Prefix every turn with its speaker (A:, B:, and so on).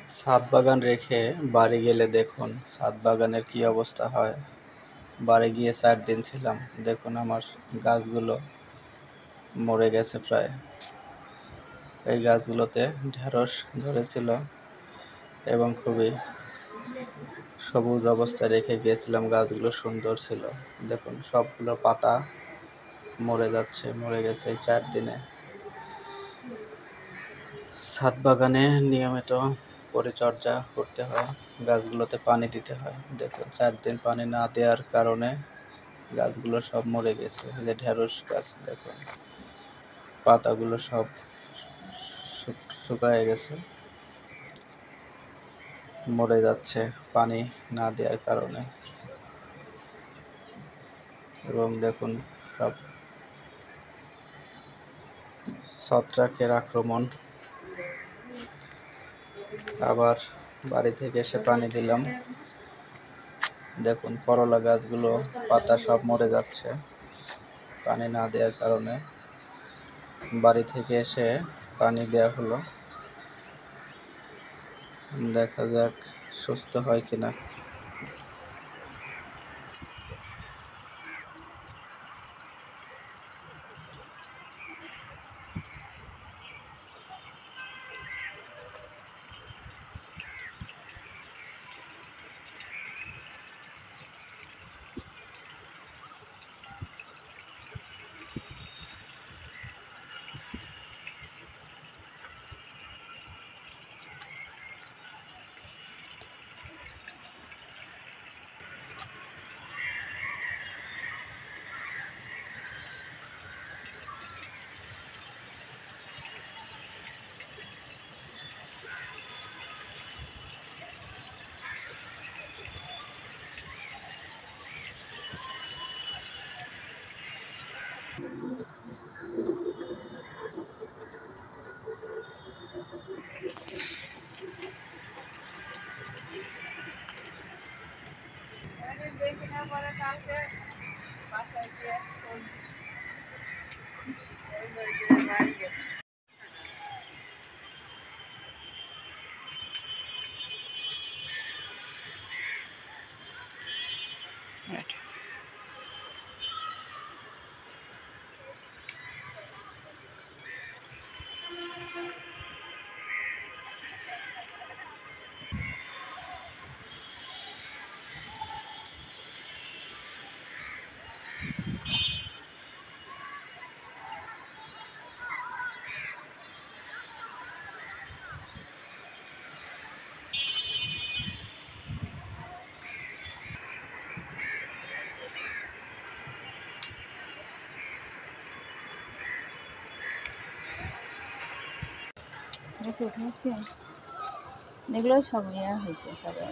A: ছাদ বাগান রেখে বাড়ি গেলে দেখুন ছাদ বাগানের কি অবস্থা হয়। বাড়ি গিয়ে 4 দিন ছিলাম, দেখুন আমার গাছগুলো মরে গেছে প্রায়। এই গাছগুলোতে ঢেঁড়স ধরেছিল এবং খুবই সবুজ অবস্থায় রেখে গিয়েছিলাম, গাছগুলো সুন্দর ছিল। দেখুন সবগুলো পাতা মরে গেছে এই 4 দিনে। ছাদ বাগানে নিয়মিত পরিচর্যা করতে হয়, গাছগুলোতে পানি দিতে হয়। দেখুন 4 দিন পানি না দেওয়ার কারণে গাছগুলো সব মরে গেছে। এই যে ঢেঁড়স গাছ দেখুন, পাতাগুলো সব শুকায় গেছে, মরে যাচ্ছে পানি না দেওয়ার কারণে। এবং দেখুন সব ছত্রাকের আক্রমণ। আবার বাড়ি থেকে এসে পানি দিলাম, দেখুন করলা গাছগুলো পাতা সব মরে যাচ্ছে পানি না দেওয়ার কারণে। বাড়ি থেকে এসে পানি দেওয়া হলো, দেখা যাক সুস্থ হয় কিনা।
B: উঠেছে এগুলো সব নেওয়া হয়েছে সবাই।